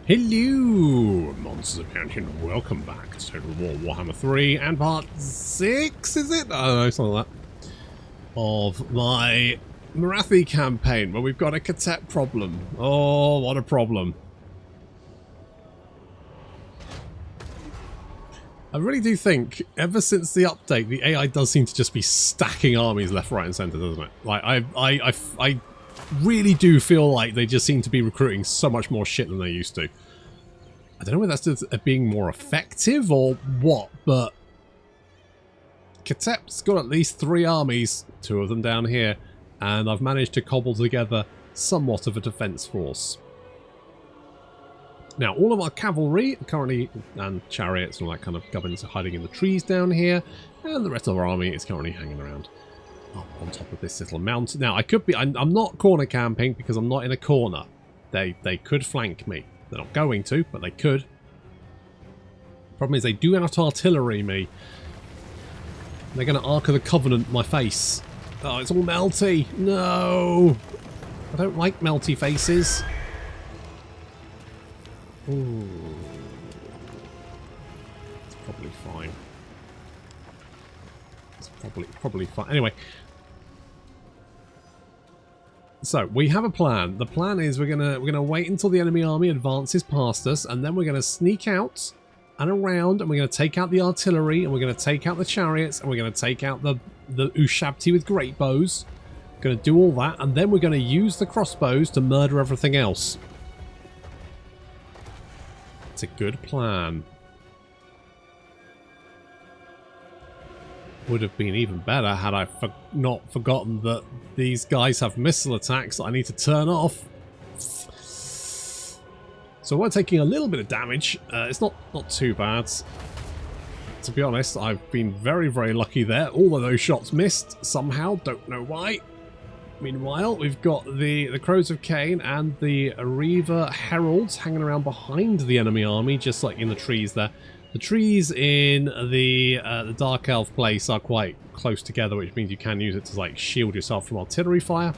Hello, monsters of Pantheon, and welcome back to Total War Warhammer 3 and part 6, is it? I don't know, something like that. Of my Morathi campaign, where we've got a Khatep problem. Oh, what a problem. I really do think, ever since the update, the AI does seem to just be stacking armies left, right and centre, doesn't it? Like, I really do feel like they just seem to be recruiting so much more shit than they used to. I don't know whether that's just being more effective or what, but Khatep's got at least 3 armies, 2 of them down here, and I've managed to cobble together somewhat of a defence force. Now, all of our cavalry currently, and chariots and all that kind of gubbins are hiding in the trees down here, and the rest of our army is currently hanging around on top of this little mountain. Now, I could be, I'm not corner camping because I'm not in a corner. They could flank me. They're not going to, but they could. Problem is, they do out artillery me. They're going to Ark of the Covenant my face. Oh, it's all melty. No! I don't like melty faces. Ooh. It's probably fine. It's probably fine. Anyway. So, we have a plan. The plan is we're gonna wait until the enemy army advances past us, and then we're gonna sneak out and around, and we're gonna take out the artillery, and we're gonna take out the chariots, and we're gonna take out the Ushabti with great bows. Gonna do all that, and then we're gonna use the crossbows to murder everything else. It's a good plan. Would have been even better had I not forgotten that these guys have missile attacks that I need to turn off. So we're taking a little bit of damage. It's not too bad. To be honest, I've been very, very lucky there. All of those shots missed somehow. Don't know why. Meanwhile, we've got the Crows of Cain and the Ariva Heralds hanging around behind the enemy army, just like in the trees there. The trees in the Dark Elf place are quite close together, which means you can use it to like shield yourself from artillery fire.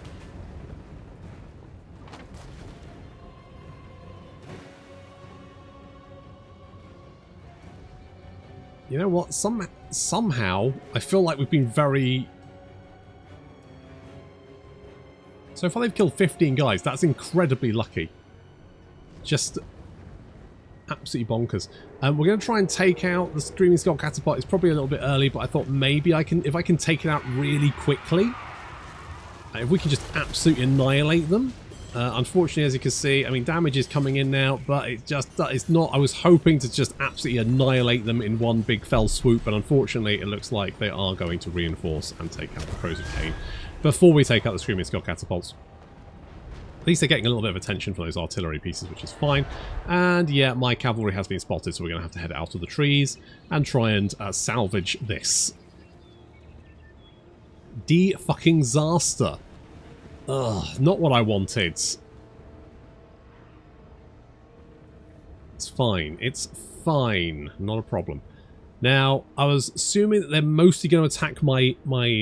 You know what? Somehow, I feel like we've been very... So far they've killed 15 guys. That's incredibly lucky. Just absolutely bonkers. We're going to try and take out the Screaming Skull Catapult. It's probably a little bit early, but I thought maybe if I can take it out really quickly, if we can just absolutely annihilate them. Unfortunately, as you can see, I mean, damage is coming in now, but it's not. I was hoping to just absolutely annihilate them in one big fell swoop, but unfortunately, it looks like they are going to reinforce and take out the Crows of Cain before we take out the Screaming Skull Catapults. At least they're getting a little bit of attention from those artillery pieces, which is fine. And yeah, my cavalry has been spotted, so we're going to have to head out of the trees and try and salvage this. De-fucking-zaster. Ugh, not what I wanted. It's fine. It's fine. Not a problem. Now, I was assuming that they're mostly going to attack my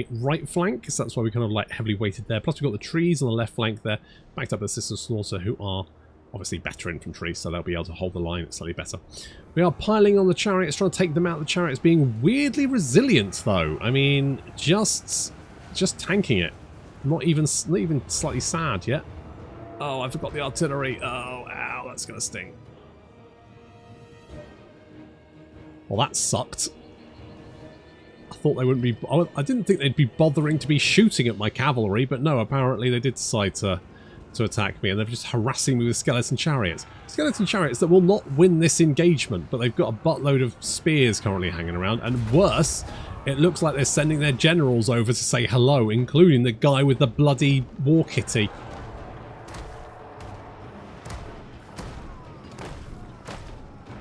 right flank, because that's why we kind of like heavily weighted there. Plus we've got the trees on the left flank there, backed up by the Sisters of Slaughter, who are obviously better infantry, so they'll be able to hold the line slightly better. We are piling on the chariots, trying to take them out. The chariots being weirdly resilient, though. I mean, just tanking it. Not even slightly sad yet. Oh, I forgot the artillery. Oh, ow, that's going to sting. Well, that sucked. I thought they wouldn't be... I didn't think they'd be bothering to be shooting at my cavalry, but no, apparently they did decide to attack me, and they're just harassing me with skeleton chariots. Skeleton chariots that will not win this engagement, but they've got a buttload of spears currently hanging around, and worse, it looks like they're sending their generals over to say hello, including the guy with the bloody war kitty.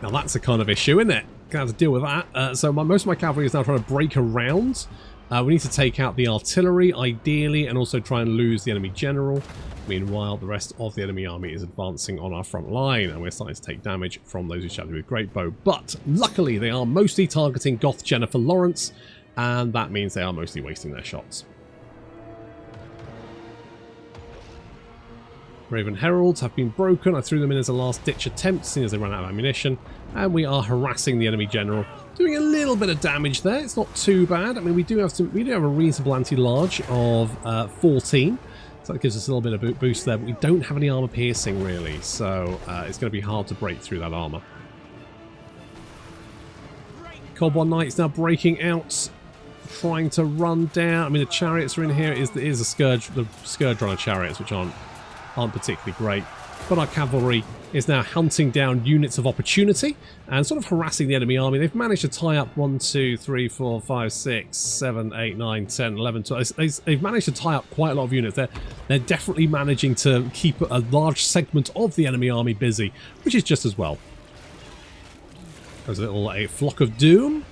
Now that's a kind of issue, isn't it? Gonna have to deal with that. So most of my cavalry is now trying to break around. We need to take out the artillery, ideally, and also try and lose the enemy general. Meanwhile, the rest of the enemy army is advancing on our front line, and we're starting to take damage from those who shot with great bow. But luckily, they are mostly targeting Goth Jennifer Lawrence, and that means they are mostly wasting their shots. Raven Heralds have been broken. I threw them in as a last-ditch attempt, seeing as they ran out of ammunition. And we are harassing the enemy general, doing a little bit of damage there. It's not too bad. I mean, we do have a reasonable anti-large of 14. So that gives us a little bit of a boost there, but we don't have any armor piercing really, so it's going to be hard to break through that armor. Cold One Knight's now breaking out, trying to run down. I mean, the chariots are in here. It is a scourge, the scourge runner chariots, which aren't particularly great. But our cavalry is now hunting down units of opportunity and sort of harassing the enemy army. They've managed to tie up 1, 2, 3, 4, 5, 6, 7, 8, 9, 10, 11, 12. They've managed to tie up quite a lot of units. They're definitely managing to keep a large segment of the enemy army busy, which is just as well. There's a flock of doom.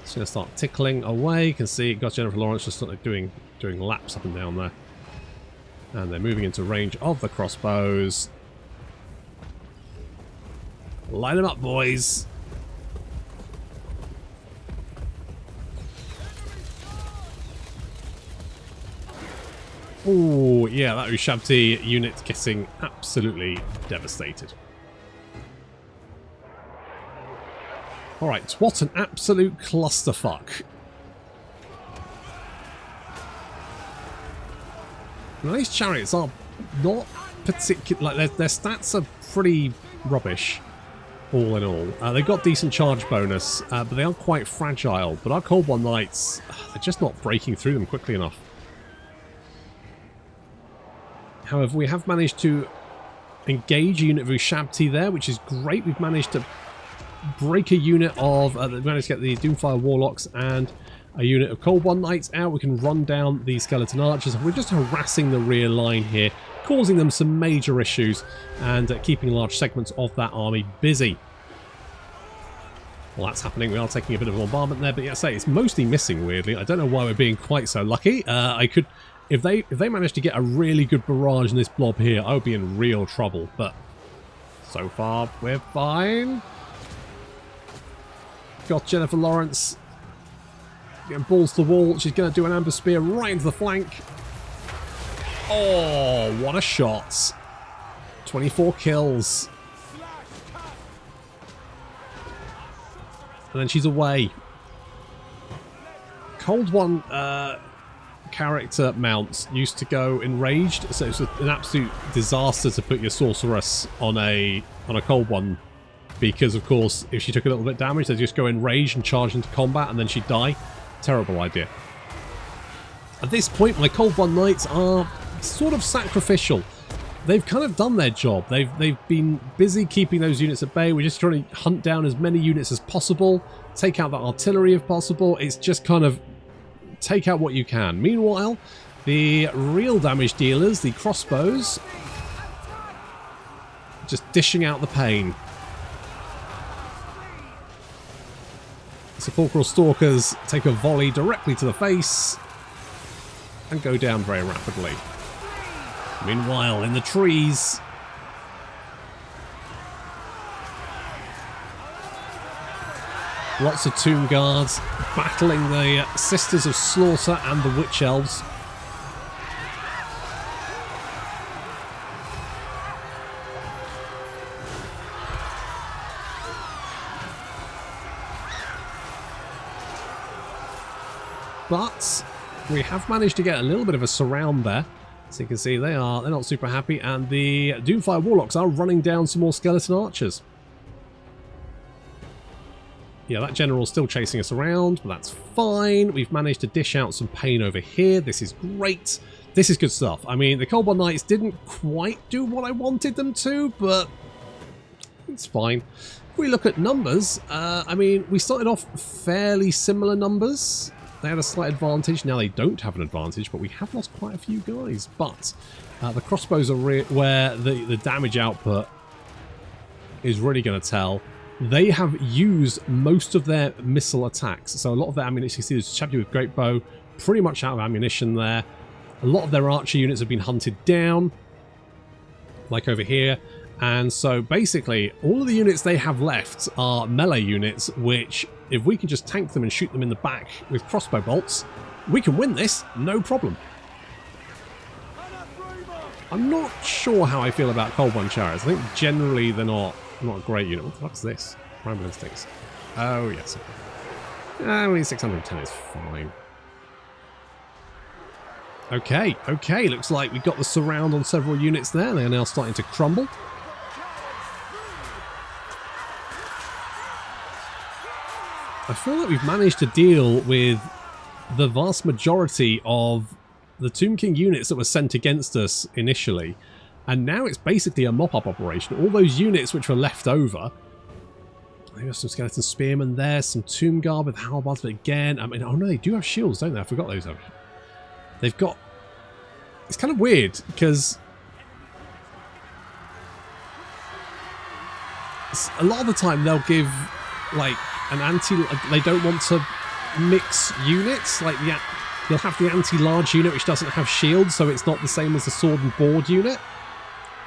It's going to start tickling away. You can see it got Jennifer Lawrence just sort of doing laps up and down there. And they're moving into range of the crossbows. Line them up, boys. Oh, yeah, that Ushabti unit getting absolutely devastated. Alright, what an absolute clusterfuck. Now, these chariots are not particular, like their stats are pretty rubbish, all in all. They've got decent charge bonus, but they are quite fragile. But our Cold One Knights, they're just not breaking through them quickly enough. However, we have managed to engage a unit of Ushabti there, which is great. We've managed to break a unit of, we managed to get the Doomfire Warlocks and a unit of Cold One Knights out. We can run down the Skeleton Archers. We're just harassing the rear line here, causing them some major issues and keeping large segments of that army busy. Well, that's happening. We are taking a bit of a bombardment there, but yeah, I say it's mostly missing, weirdly. I don't know why we're being quite so lucky. If they managed to get a really good barrage in this blob here, I would be in real trouble, but so far we're fine. Got Jennifer Lawrence getting balls to the wall. She's going to do an amber spear right into the flank. Oh, what a shot. 24 kills. And then she's away. Cold One character mounts used to go enraged, so it's an absolute disaster to put your sorceress on a Cold One, because of course if she took a little bit of damage they'd just go enraged and charge into combat and then she'd die. Terrible idea. At this point my Cold One Knights are sort of sacrificial. They've kind of done their job. They've been busy keeping those units at bay. We're just trying to hunt down as many units as possible, take out the artillery if possible. It's just kind of take out what you can. Meanwhile, the real damage dealers, the crossbows, just dishing out the pain. Sepulchral Stalkers take a volley directly to the face and go down very rapidly. Meanwhile, in the trees, lots of Tomb Guards battling the Sisters of Slaughter and the Witch Elves. But we have managed to get a little bit of a surround there. So you can see they're not super happy, and the Doomfire Warlocks are running down some more Skeleton Archers. Yeah, that general's still chasing us around, but that's fine. We've managed to dish out some pain over here. This is great. This is good stuff. I mean, the Cold One Knights didn't quite do what I wanted them to, but it's fine. If we look at numbers, I mean, we started off fairly similar numbers. They had a slight advantage. Now they don't have an advantage, but we have lost quite a few guys. But the crossbows are where the damage output is really going to tell. They have used most of their missile attacks. So a lot of their ammunition, you see this Ushabti with Great Bow, pretty much out of ammunition there. A lot of their archer units have been hunted down, like over here. And so basically, all of the units they have left are melee units, which, if we can just tank them and shoot them in the back with crossbow bolts, we can win this, no problem. I'm not sure how I feel about Cold One Chariots. I think generally they're not a great unit. What the fuck's this? Primal Instincts. Oh, yes. Only 610 is fine. Okay, okay. Looks like we've got the surround on several units there. They are now starting to crumble. I feel like we've managed to deal with the vast majority of the Tomb King units that were sent against us initially, and now it's basically a mop-up operation. All those units which were left over, they have some Skeleton Spearmen there, some Tomb Guard with halberds, but again, I mean, oh no, they do have shields, don't they? I forgot those. They've got... It's kind of weird, because a lot of the time they'll give, like, an anti... They don't want to mix units, like the... You'll have the anti-large unit which doesn't have shields, so it's not the same as the sword and board unit.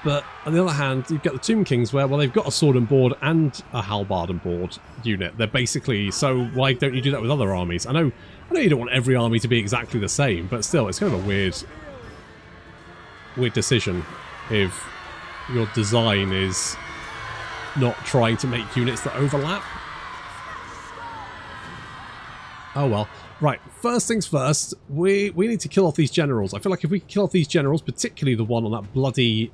But on the other hand, you've got the Tomb Kings where, well, they've got a sword and board and a halberd and board unit. They're basically... So why don't you do that with other armies? I know you don't want every army to be exactly the same, but still, it's kind of a weird decision if your design is not trying to make units that overlap. Oh well. Right, first things first, we need to kill off these generals. I feel like if we kill off these generals, particularly the one on that bloody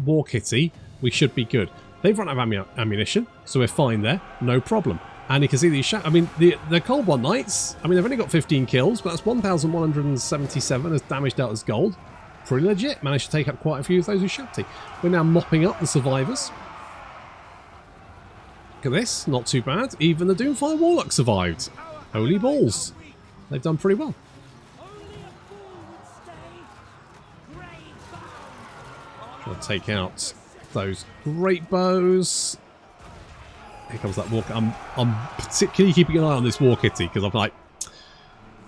war kitty, we should be good. They've run out of ammunition, so we're fine there, no problem. And you can see these I mean, the Cold One Knights, I mean, they've only got 15 kills, but that's 1,177 as damaged out as gold. Pretty legit, managed to take up quite a few of those who shouty. We're now mopping up the survivors. Look at this, not too bad. Even the Doomfire Warlock survived. Holy balls. They've done pretty well. Trying to take out those great bows. Here comes that walk. I'm particularly keeping an eye on this war kitty because I'm like,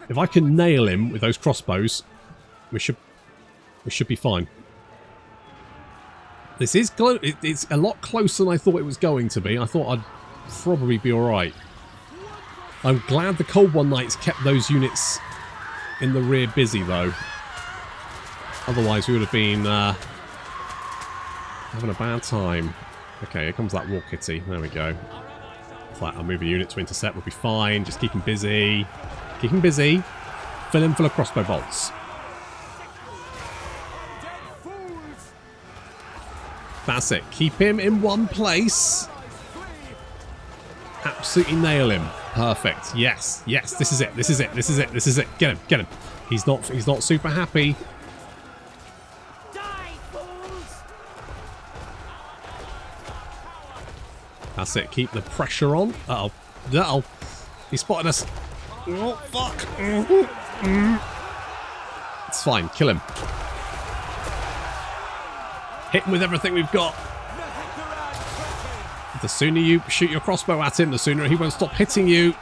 if I can nail him with those crossbows, we should be fine. This is close. It's a lot closer than I thought it was going to be. I thought I'd probably be all right. I'm glad the Cold One Knights kept those units in the rear busy, though. Otherwise, we would have been having a bad time. Okay, here comes that war kitty. There we go. Flat, I'll move a unit to intercept. We'll be fine. Just keep him busy. Keep him busy. Fill him full of crossbow bolts. That's it. Keep him in one place. Absolutely nail him. Perfect. Yes. Yes. This is it. This is it. This is it. This is it. Get him. Get him. He's not super happy. That's it. Keep the pressure on. Uh-oh. Uh-oh. He spotted us. Oh, fuck. It's fine. Kill him. Hit him with everything we've got. The sooner you shoot your crossbow at him, the sooner he won't stop hitting you.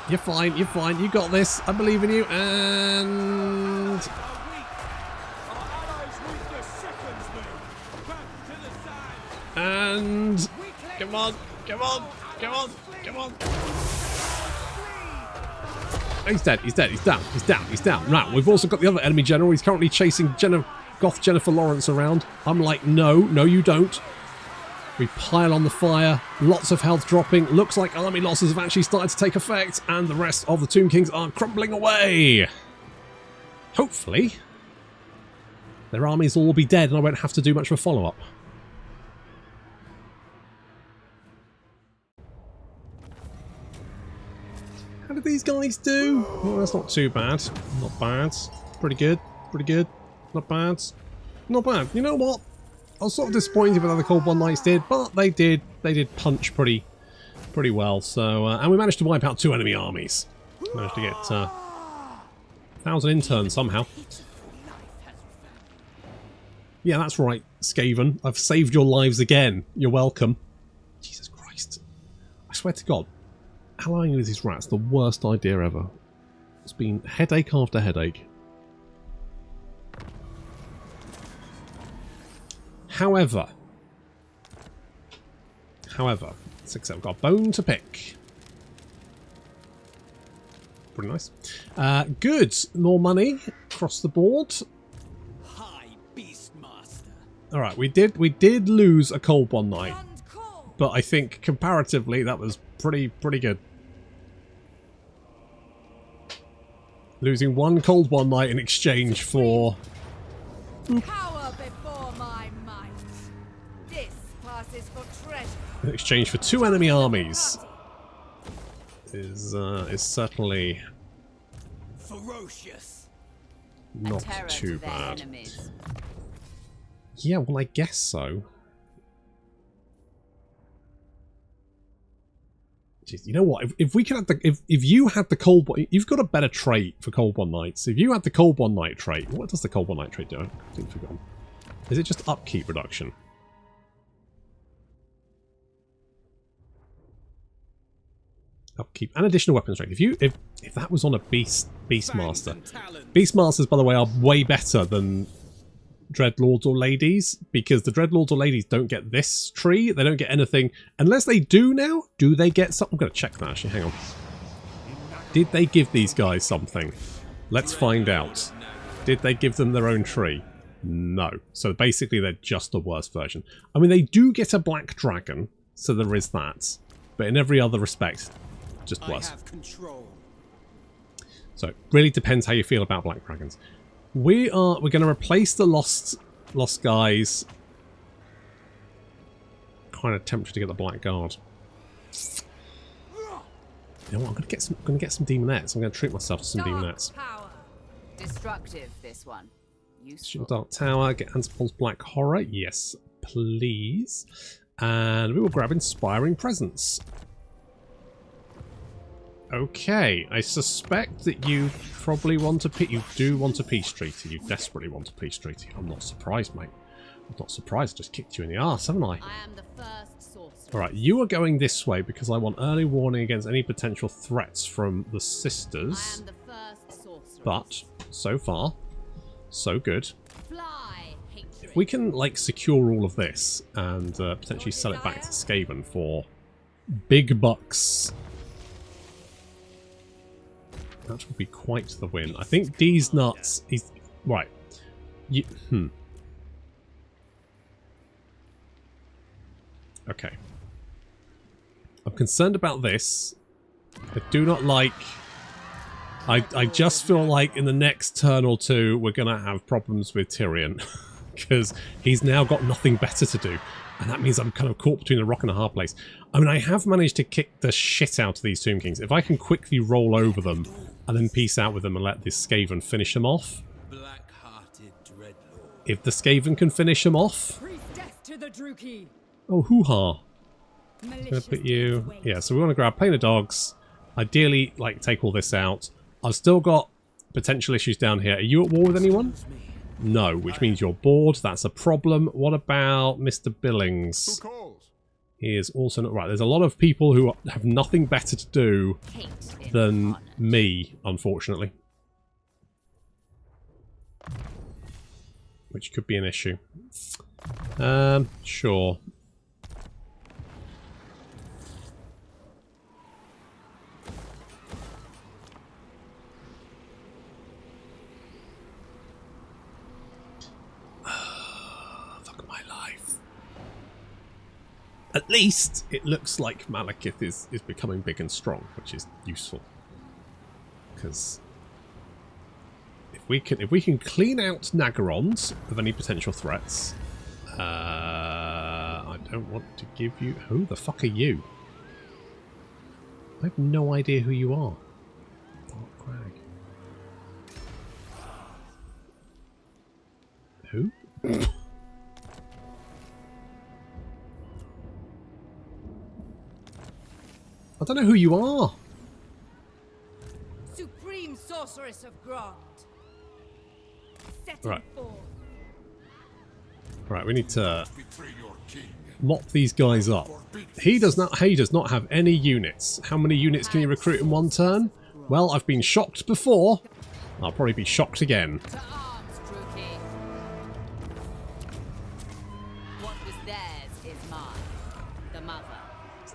You're fine, you're fine, you got this. I believe in you, and... And... Come on, come on, come on, come on. He's dead, he's dead, he's down, he's down, he's down. Right, we've also got the other enemy general. He's currently chasing Goth Jennifer Lawrence around. I'm like, no, no you don't. We pile on the fire, lots of health dropping. Looks like army losses have actually started to take effect, and the rest of the Tomb Kings are crumbling away. Hopefully, their armies will all be dead and I won't have to do much of a follow-up. How did these guys do? Well, that's not too bad. Not bad. Pretty good. Pretty good. Not bad. Not bad. You know what? I was sort of disappointed with how the Cold One Knights did, but they did punch pretty well. So, and we managed to wipe out 2 enemy armies. Managed to get 1,000 interns somehow. Yeah, that's right, Skaven. I've saved your lives again. You're welcome. Jesus Christ. I swear to God. Allying with these rats, the worst idea ever. It's been headache after headache. However, let's accept we've got a bone to pick. Pretty nice. Good. More money across the board. Hi, Beastmaster. All right, we did lose a cold one night, but I think comparatively that was pretty good. Losing one cold one night in exchange for Power before my might. This passes for treasure. in exchange for 2 enemy armies is certainly Ferocious. not too bad. Yeah, well, I guess so. Jeez, you know what? If we could have if you had the cold one, you've got a better trait for cold one nights. If you had the cold one night trait, what does the cold one night trait do? I think I've forgotten. Is it just upkeep reduction? Upkeep and additional weapon strength. If that was on a Beastmaster. Beastmasters, by the way, are way better than Dreadlords or Ladies, because the Dreadlords or Ladies don't get this tree. They don't get anything. Unless they do now. Do they get something? I'm going to check that actually. Hang on. Did they give these guys something? Let's find out. Did they give them their own tree? No. So basically they're just a worse version. I mean, they do get a black dragon, so there is that. But in every other respect, just worse. So it really depends how you feel about black dragons. We're going to replace the lost guys. Kind of tempted to get the black guard. You know what? I'm going to get some demonettes. I'm going to treat myself to some demonettes. Destructive, this one. Useful. Dark Tower. Get Antipol's Black Horror. Yes, please. And we will grab Inspiring Presence. Okay, I suspect that you probably want a peace. You do want a peace treaty. You desperately want a peace treaty. I'm not surprised, mate. I'm not surprised. I just kicked you in the arse, haven't I? I am the first sorcerer. Alright, you are going this way because I want early warning against any potential threats from the sisters. I am the first sorcerer. But, so far, so good. Fly, hatred. If we can, like, secure all of this and potentially sell it back to Skaven for big bucks, that would be quite the win. I think D's nuts. He's right. Okay. I'm concerned about this. I do not like. I just feel like in the next turn or two we're gonna have problems with Tyrion because he's now got nothing better to do, and that means I'm kind of caught between a rock and a hard place. I mean, I have managed to kick the shit out of these Tomb Kings. If I can quickly roll over them and then peace out with them and let this Skaven finish them off. If the Skaven can finish them off. Oh, hoo-ha. I'm going to put you... Yeah, so we want to grab Plane of Dogs. Ideally, like, take all this out. I've still got potential issues down here. Are you at war with anyone? No, which means you're bored. That's a problem. What about Mr. Billings? He is also not right. There's a lot of people who have nothing better to do than me, unfortunately. Which could be an issue. Sure. Fuck my life. At least it looks like Malekith is becoming big and strong, which is useful. Because if we can clean out Nagarons of any potential threats, I don't want to give you. Who the fuck are you? I have no idea who you are. Dark Crag. Who? I don't know who you are. Supreme sorceress of Grant. Right. Right, we need to mop these guys up. He does not have any units. How many units can he recruit in one turn? Well, I've been shocked before. I'll probably be shocked again. To arms, Druki. What was theirs is mine. The mother.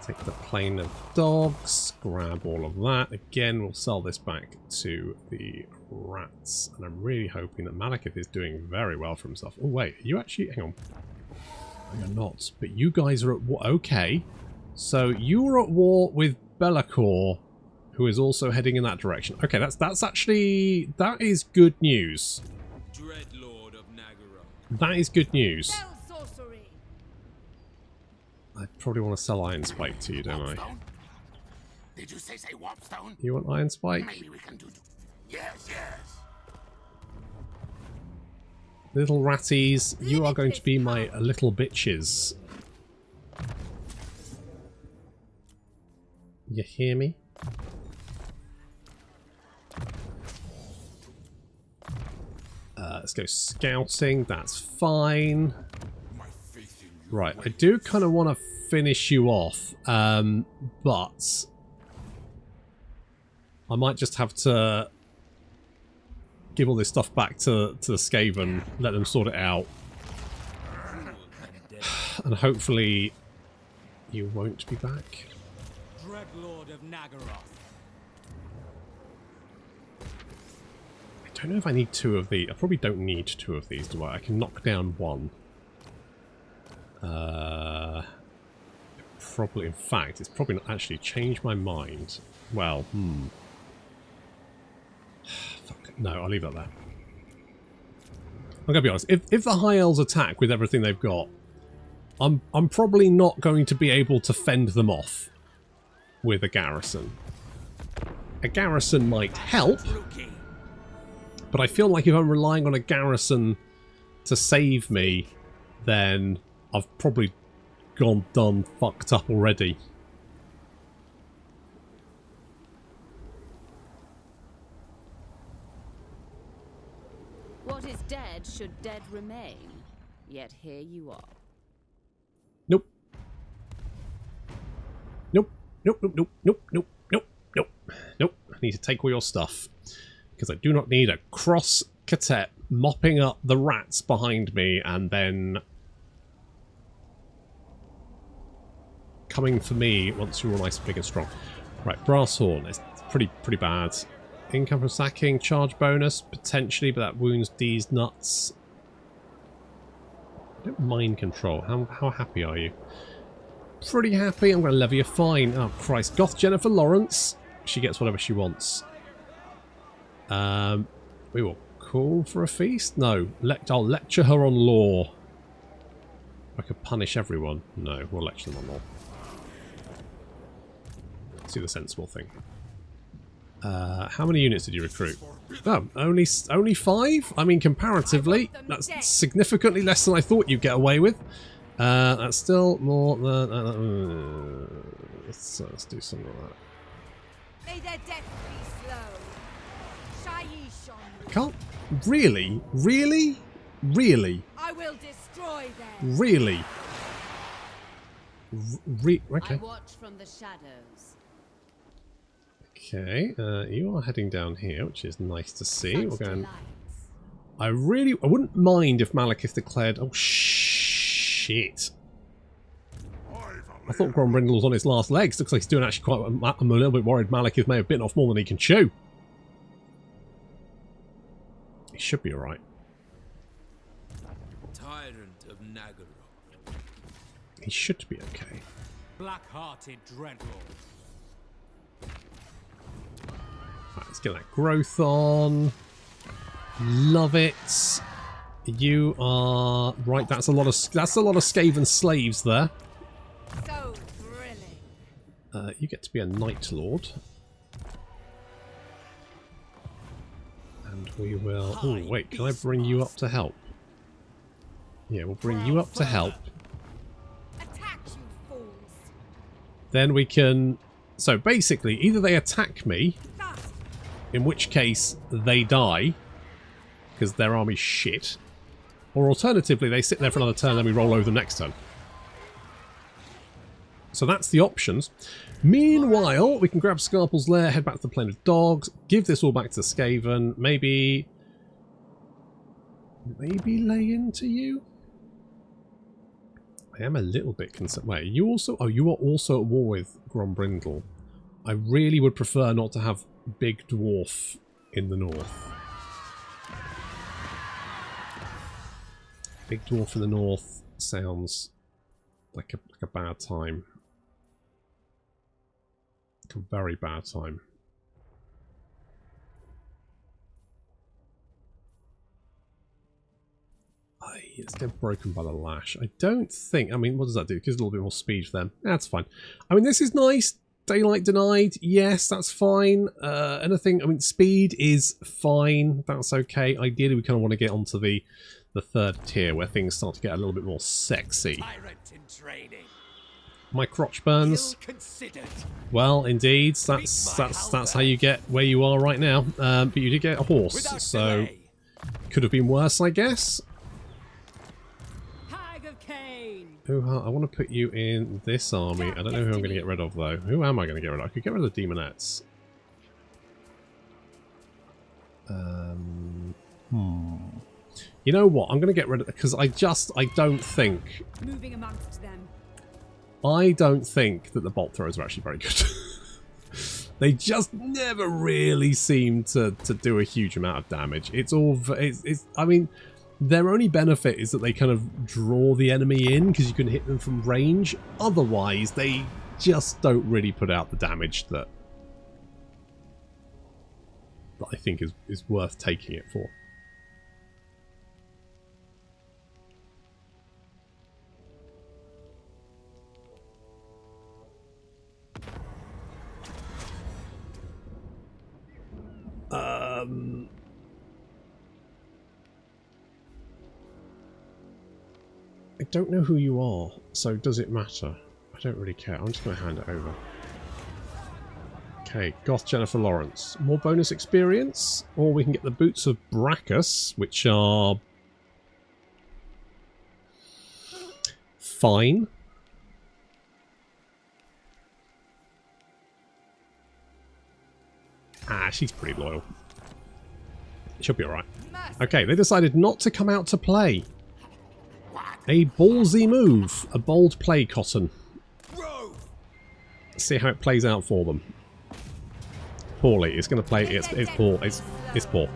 Take the plane of dogs, grab all of that. Again, we'll sell this back to the rats. And I'm really hoping that Malekith is doing very well for himself. Oh, wait, are you actually... Hang on. You're not, but you guys are at war. Okay. So you are at war with Be'lakor, who is also heading in that direction. Okay, that's actually... That is good news. Dreadlord of Nagara. That is good news. No sorcery. I probably want to sell Iron Spike to you, don't I? Warpstone? Did you say Warpstone? You want Iron Spike? Maybe we can do... Yes, yes. Little ratties, you are going to be my little bitches. You hear me? Let's go scouting, that's fine. Right, I do kind of want to finish you off, but I might just have to give all this stuff back to the Skaven, let them sort it out. And hopefully you won't be back. Dreadlord of Nagaroth. I don't know if I need two of these. I probably don't need two of these, do I? I can knock down one. Probably, in fact, it's probably not actually changed my mind. Well, Fuck. No, I'll leave that there. I'm gonna be honest. If the High Elves attack with everything they've got, I'm probably not going to be able to fend them off with a garrison. A garrison might help, but I feel like if I'm relying on a garrison to save me, then I've probably done fucked up already. What is dead should dead remain. Yet here you are. Nope. Nope. Nope, nope, nope, nope, nope, nope, nope, nope. I need to take all your stuff. Because I do not need a cross Khatep mopping up the rats behind me and then coming for me once you're all nice, big and strong. Right, Brass Horn. It's pretty bad. Income from sacking, charge bonus, potentially, but that wounds D's nuts. I don't mind control. How happy are you? Pretty happy. I'm going to levy a fine. Oh, Christ. Goth Jennifer Lawrence. She gets whatever she wants. We will call for a feast? No. I'll lecture her on law. I could punish everyone. No, we'll lecture them on law. Let's do the sensible thing. How many units did you recruit? Oh, only 5? I mean, comparatively, that's significantly less than I thought you'd get away with. That's still more than... let's do something like that. May their death be slow. Shaiish on you. I can't... Really? Really? Really? I will destroy them. Really? Okay. I watch from the shadows. Okay, you are heading down here, which is nice to see. Such We're going... delights. I wouldn't mind if Malekith declared... Oh, shit. I thought Grombrindle was on his last legs. Looks like he's doing actually quite... I'm a little bit worried Malekith may have bitten off more than he can chew. He should be alright. Tyrant of Nagaroth. He should be okay. Black-hearted Dreadlord. Right, let's get that growth on. Love it. You are... Right, that's a lot of Skaven slaves there. So thrilling. You get to be a Night Lord. And we will... Oh, wait, can I bring you up to help? Yeah, we'll bring you up to help. Attack, you fools. Then we can... So basically, either they attack me, in which case they die, because their army's shit, or alternatively they sit there for another turn and then we roll over them next turn. So that's the options. Meanwhile, we can grab Scarpel's Lair, head back to the Plane of Dogs, give this all back to Skaven, maybe lay into you? I am a little bit concerned. Wait, you also... Oh, you are also at war with Grombrindle. I really would prefer not to have Big Dwarf in the north. Big Dwarf in the north sounds like a bad time. Like a very bad time. It's get broken by the lash. I don't think... I mean, what does that do? It gives a little bit more speed for them. That's fine. I mean, this is nice. Daylight denied. Yes, that's fine. Anything... I mean, speed is fine. That's okay. Ideally, we kind of want to get onto the third tier where things start to get a little bit more sexy. My crotch burns. Well, indeed. That's how you get where you are right now. But you did get a horse, so... Could have been worse, I guess. I want to put you in this army. I don't know who I'm going to get rid of, though. Who am I going to get rid of? I could get rid of the Demonettes. You know what? I'm going to get rid of... Because I don't think... Moving amongst them. I don't think that the bolt throwers are actually very good. They just never really seem to do a huge amount of damage. It's all... I mean... Their only benefit is that they kind of draw the enemy in because you can hit them from range. Otherwise, they just don't really put out the damage that I think is worth taking it for. I don't know who you are, so does it matter? I don't really care. I'm just going to hand it over. Okay, Goth Jennifer Lawrence. More bonus experience, or we can get the Boots of Brachus, which are fine. Ah, she's pretty loyal. She'll be alright. Okay, they decided not to come out to play. A ballsy move. A bold play, Cotton. Let's see how it plays out for them. Poorly. It's going to play... It's poor. It's poor.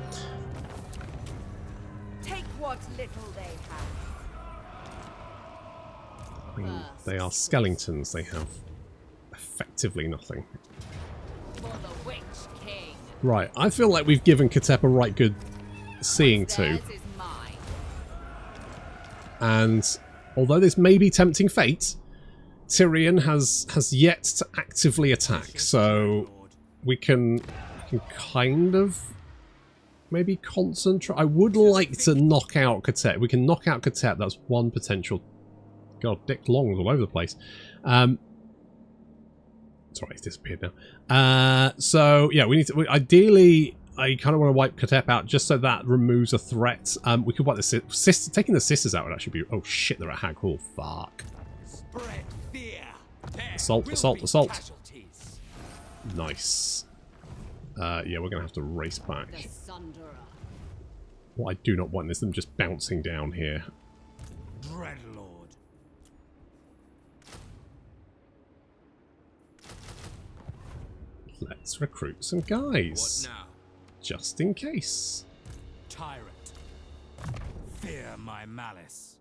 Take what little they have. I mean, they are skeletons. They have effectively nothing. For the Witch King. Right. I feel like we've given Khatep a right good seeing to. Theirs is mine. And although this may be tempting fate, Tyrion has yet to actively attack, so we can kind of maybe concentrate. I would like to knock out Khatep. We can knock out Khatep. That's one potential. God, Dick Long's all over the place. Sorry, it's disappeared now. So yeah, we need to. Ideally, I kind of want to wipe Khatep out just so that removes a threat. We could wipe the sisters. Taking the sisters out would actually be... Oh shit, they're at Hag Hall. Fuck. Spread fear. Assault, assault, assault. Nice. Yeah, we're going to have to race back. The Sunderer. What I do not want is them just bouncing down here. Dreadlord. Let's recruit some guys. What now? Just in case. Tyrant. Fear my malice.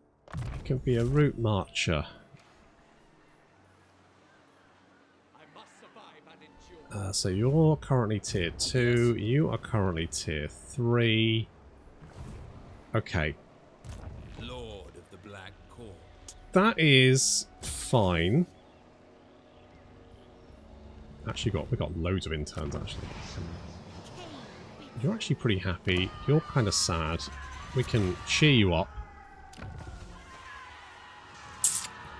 Can be a route marcher. I must survive and endure. So you're currently tier 2. You are currently tier 3. Okay. Lord of the Black Court. That is fine. Actually, we got loads of interns, actually. You're actually pretty happy. You're kind of sad. We can cheer you up.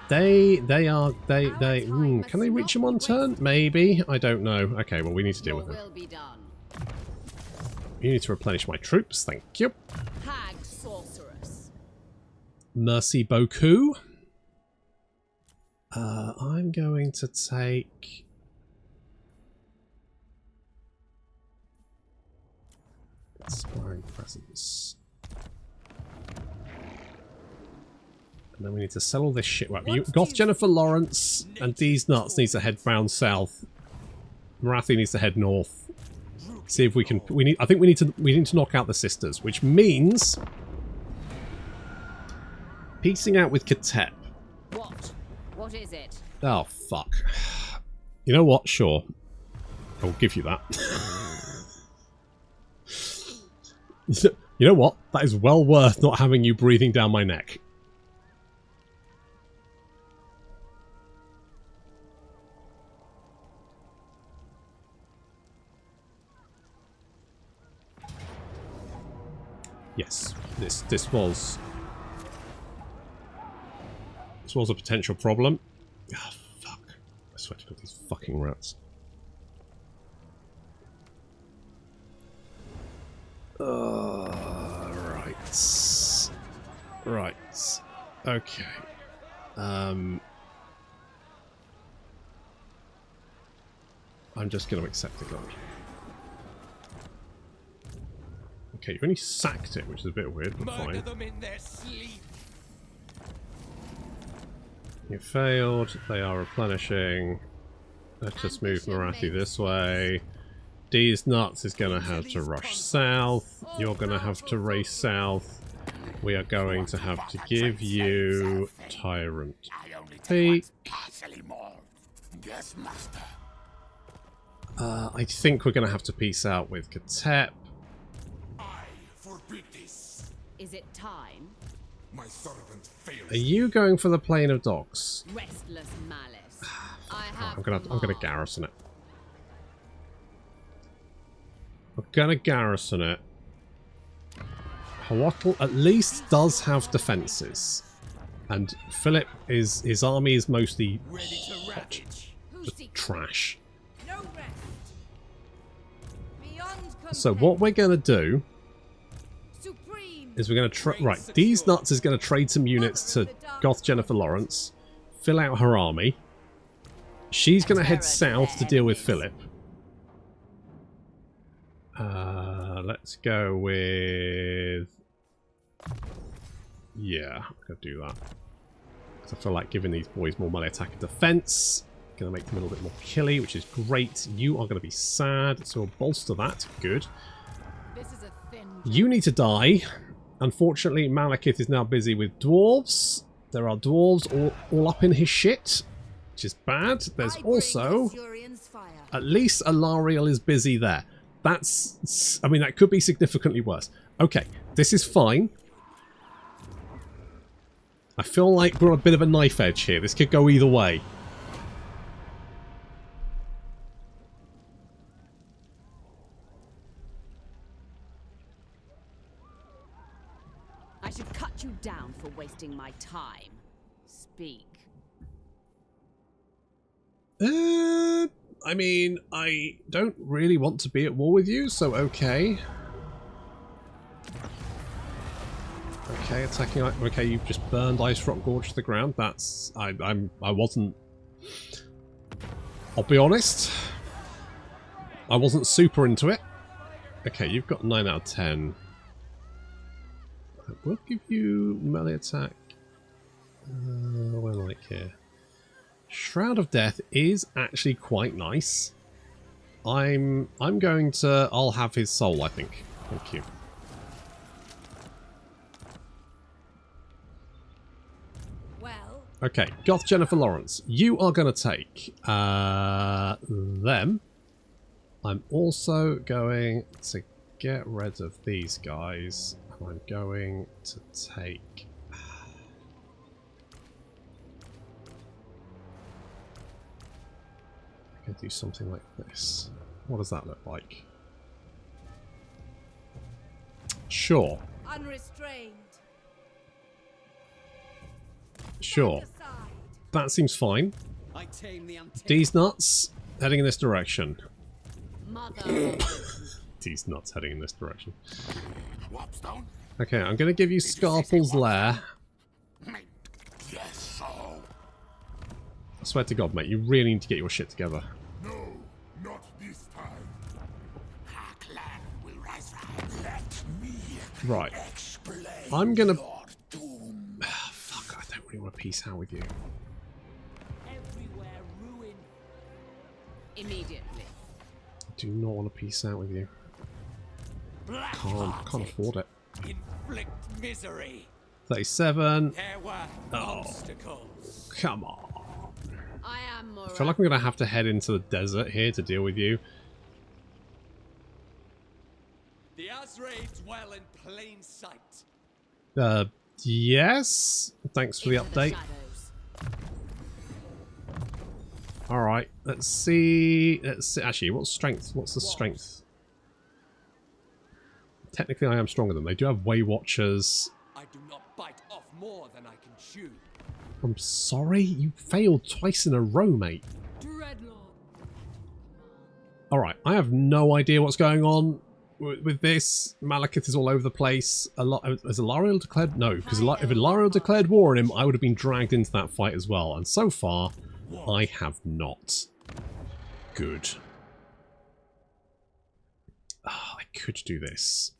Can they reach him on turn? Maybe. I don't know. Okay, well, we need to deal with him. Will be done. You need to replenish my troops. Thank you. Hag sorceress. Merci beaucoup. I'm going to take... Inspiring presence. And then we need to sell all this shit. Right, Goth Jennifer Lawrence and D's Nuts needs to head round south. Morathi needs to head north. See if we can. I think we need to knock out the sisters, which means piecing out with Khatep. What? What is it? Oh fuck. You know what? Sure, I'll give you that. You know what? That is well worth not having you breathing down my neck. Yes, this was a potential problem. Oh fuck! I swear to God, these fucking rats. Right. Okay. I'm just going to accept it, God. Okay, you only sacked it, which is a bit weird, but fine. Them in their sleep. You failed. They are replenishing. Let's just move Morathi this way. D's Nuts is going to have to rush south. You're going to have to race south. We are going to have to give you Tyrant Peak. Yes, Master. I think we're going to have to peace out with Khatep. I forbid this. Is it time? My servant fails. Are you going for the Plain of Dogs? Restless malice. I have I'm gonna garrison it. I'm gonna garrison it. Hawatl at least does have defences, and Philip his army is mostly hot, just trash. No rest. Beyond So what we're gonna do supreme. is we're gonna right. D's Nuts is gonna trade some units to Goth Jennifer Lawrence, fill out her army. She's gonna head south to deal with Philip. Let's go with... Yeah, I'm going to do that. Because I feel like giving these boys more melee attack and defense. Going to make them a little bit more killy, which is great. You are going to be sad, so we'll bolster that. Good. This is a thin. You need to die. Unfortunately, Malekith is now busy with dwarves. There are dwarves all up in his shit, which is bad. There's also... At least Alariel is busy there. That's... I mean, that could be significantly worse. Okay, this is fine. I feel like we're on a bit of a knife edge here. This could go either way. I should cut you down for wasting my time. Speak. I mean, I don't really want to be at war with you, so okay. Okay, attacking. Okay, you've just burned Ice Rock Gorge to the ground. That's I wasn't. I'll be honest. I wasn't super into it. Okay, you've got 9 out of 10. I will give you melee attack. Where like here? Shroud of Death is actually quite nice. I'm going to... I'll have his soul, I think. Thank you. Well. Okay, Goth Jennifer Lawrence. You are going to take them. I'm also going to get rid of these guys. I'm going to take... do something like this. What does that look like? Sure. Unrestrained. Sure. That seems fine. I tame the D's Nuts heading in this direction. Mother. D's Nuts heading in this direction. Wapstone? Okay, I'm going to give you Scarpel's Lair. Yes, so. I swear to God, mate, you really need to get your shit together. No, not this time. Our clan will rise right. Let me Right. explain I'm gonna... your doom. Fuck, I don't really want to peace out with you. Everywhere ruin. Immediately. I do not want to peace out with you. Can't afford it. Inflict misery. 37. There were obstacles. Come on. I am Morathi. I feel like I'm going to have to head into the desert here to deal with you. The Azraid dwell in plain sight. Yes. Thanks for the Into the update. shadows. Alright, let's see. Actually, what's strength? What's the strength? Technically, I am stronger than them. They do have Way Watchers. I do not bite off more than I can chew. I'm sorry? You failed twice in a row, mate. Dreadlord. Alright, I have no idea what's going on with this. Malekith is all over the place. Has Ilariel declared? No, because if Ilariel declared war on him, I would have been dragged into that fight as well. And so far, I have not. Good. Oh, I could do this.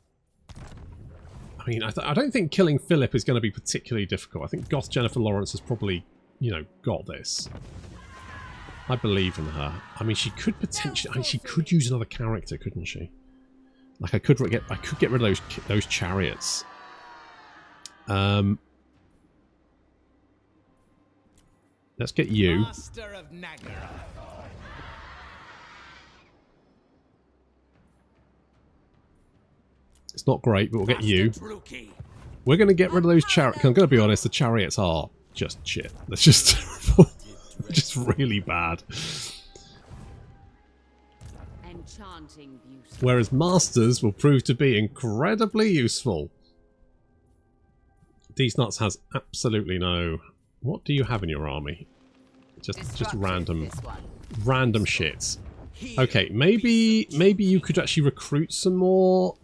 I mean, I don't think killing Philip is going to be particularly difficult. I think Goth Jennifer Lawrence has probably, you know, got this. I believe in her. I mean, she could potentially... I mean, she could use another character, couldn't she? Like, I could get rid of those chariots. Let's get you. Master of Nagara. It's not great, but we'll get you. Druki. We're going to get rid of those chariots. I'm going to be honest, the chariots are just shit. That's just terrible. Just really bad. Enchanting beauty. Whereas masters will prove to be incredibly useful. These nuts has absolutely no... What do you have in your army? Just Destructive, random this one. random shit. Okay, maybe you could actually recruit some more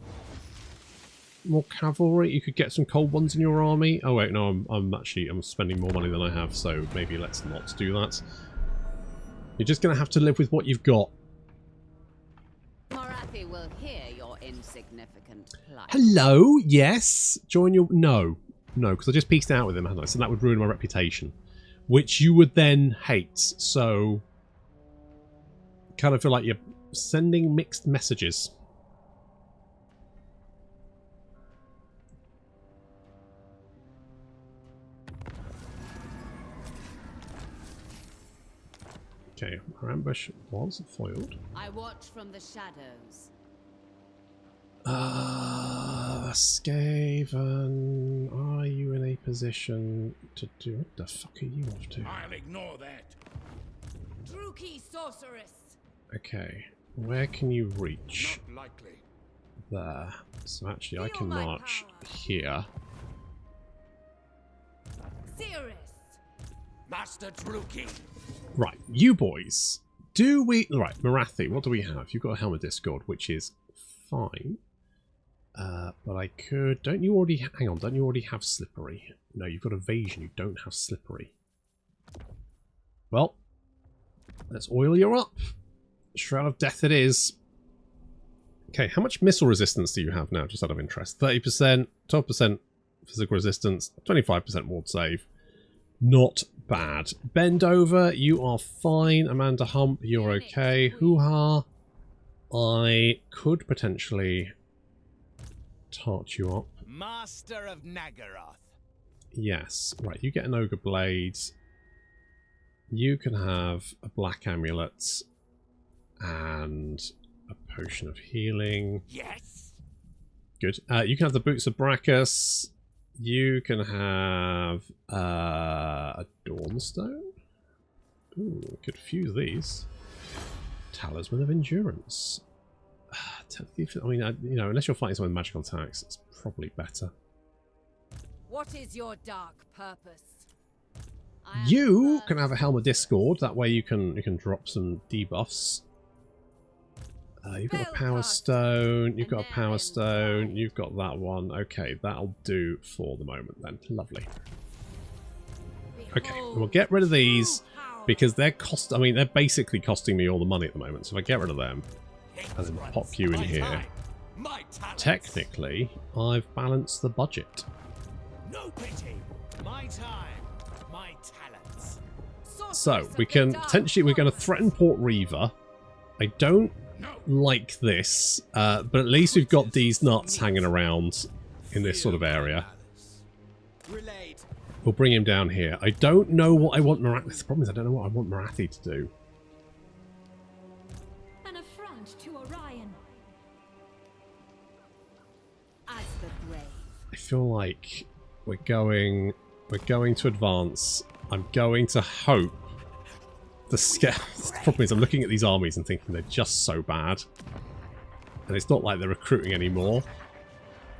cavalry. You could get some cold ones in your army. Oh wait, no, I'm spending more money than I have, so maybe let's not do that. You're just going to have to live with what you've got. Morathi will hear your insignificant plight. Hello, yes. Join your... No, because I just pieced out with him, hadn't I? So that would ruin my reputation, which you would then hate. So, kind of feel like you're sending mixed messages. Okay, our ambush was foiled. I watch from the shadows. Skaven, are you in a position to do... What the fuck are you off to? I'll ignore that. Druki sorceress. Okay, where can you reach? Not likely. There. So actually I Feel can my march power. here. Cirrus. Master Druki. Right, you boys. Do we... Right, Morathi, what do we have? You've got a Helm of Discord, which is fine. But I could... Don't you already... Hang on, don't you already have Slippery? No, you've got Evasion, you don't have Slippery. Well, let's oil you up. Shroud of Death it is. Okay, how much missile resistance do you have now, just out of interest? 30%, 12% physical resistance, 25% ward save. Not bad. Bend over, you are fine. Amanda Hump, you're okay. Hoo-ha. I could potentially tart you up. Master of Nagaroth. Yes. Right, you get an Ogre Blade. You can have a Black Amulet and a Potion of Healing. Yes. Good. You can have the Boots of Brachus. You can have a Dawnstone. Ooh, we could fuse these. Talisman of Endurance. I mean, you know, unless you're fighting someone with magical attacks, it's probably better. What is your dark purpose? I am You first. can have a Helm of Discord. That way you can drop some debuffs. You've got a Power Stone. You've got a Power Stone. You've got that one. Okay, that'll do for the moment then. Lovely. Okay, we'll get rid of these because they're I mean, they're basically costing me all the money at the moment. So if I get rid of them and then pop you in here, My talents. technically I've balanced the budget. No pity. My time. my talents. So, we can potentially, we're going to threaten Port Reaver. I don't like this, but at least we've got these nuts hanging around in this sort of area. Relayed. We'll bring him down here. I don't know what I want Morathi. The problem is I don't know what I want Morathi to do. An affront to Orion. As the grave. I feel like we're going to advance. I'm going to hope the problem is I'm looking at these armies and thinking they're just so bad. And it's not like they're recruiting anymore.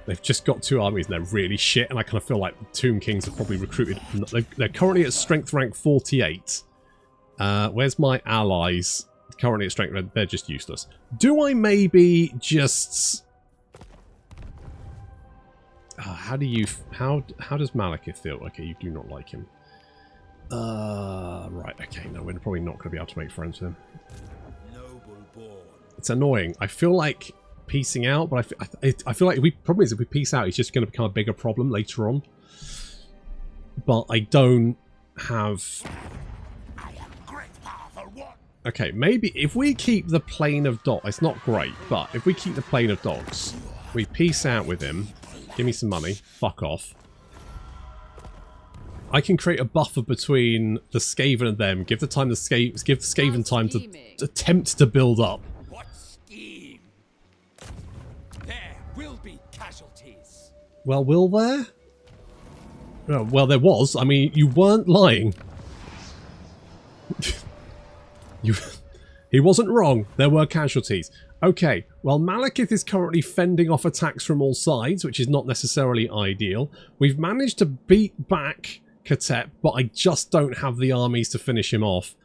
They've just got 2 armies and they're really shit, and I kind of feel like the Tomb Kings have probably recruited. They're currently at strength rank 48. Where's my allies? Currently at strength rank, they're just useless. Do I maybe just... how does Malekith feel? Okay, you do not like him. Right, okay, no, we're probably not going to be able to make friends with him. Noble born. It's annoying. I feel like piecing out, but I feel like problem is if we piece out, it's just going to become a bigger problem later on. But I don't have... I am great powerful one. Okay, maybe if we keep the plane of dogs, it's not great, but if we keep the plane of dogs, we piece out with him, give me some money, fuck off. I can create a buffer between the Skaven and them, give the Skaven time to attempt to build up. What scheme? There will be casualties. Well, will there? Oh, well, there was. I mean, you weren't lying. He wasn't wrong. There were casualties. Okay, well, Malekith is currently fending off attacks from all sides, which is not necessarily ideal. We've managed to beat back Khatep, but I just don't have the armies to finish him off.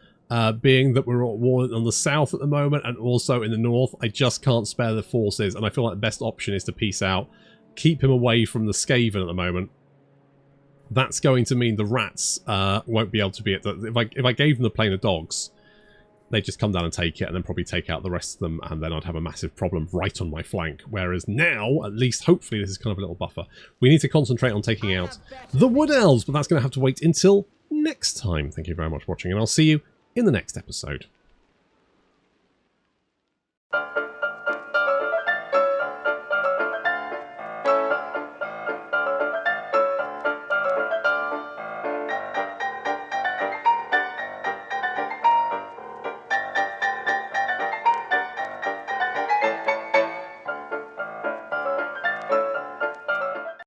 Being that we're at war on the south at the moment and also in the north, I just can't spare the forces, and I feel like the best option is to peace out. Keep him away from the Skaven at the moment. That's going to mean the rats won't be able to be at the... If I gave them the plane of dogs, they'd just come down and take it, and then probably take out the rest of them, and then I'd have a massive problem right on my flank. Whereas now, at least, hopefully, this is kind of a little buffer. We need to concentrate on taking out the Wood Elves, but that's going to have to wait until next time. Thank you very much for watching, and I'll see you in the next episode.